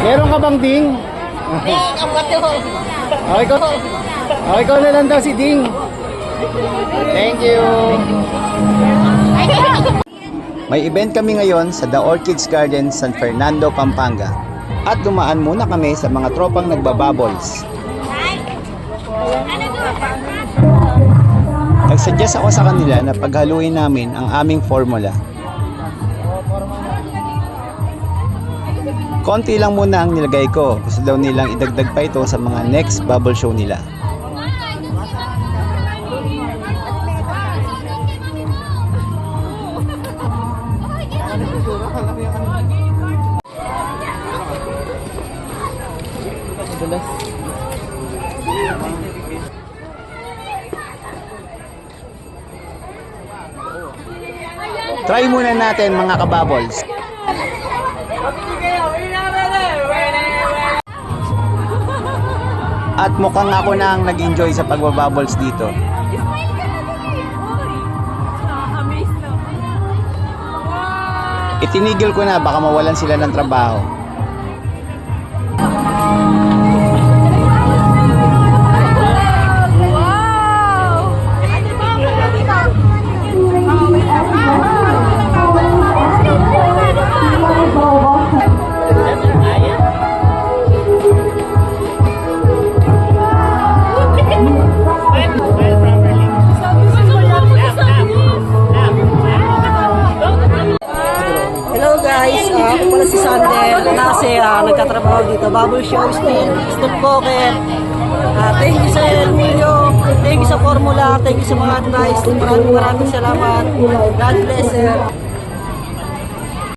Meron ka bang ding? Ikaw na lang daw si Ding. Thank you. May event kami ngayon sa The Orchids Garden, San Fernando, Pampanga. At dumaan muna kami sa mga tropang nagbabubbles. Nagsuggest ako sa kanila na paghaluin namin ang aming formula. Konti lang muna ang nilagay ko. Gusto daw nilang idagdag pa ito sa mga next bubble show nila. Try muna natin mga kabubbles. At mukhang ako na ang nag-enjoy sa pagbabubbles dito. Itinigil ko na, baka mawalan sila ng trabaho. Hello guys, ako pala si Sandel, kasi nagtatrabaho dito, bubble show, stop poker. Thank you sa Emilio, thank you sa formula, thank you sa mga advice, maraming salamat. God bless.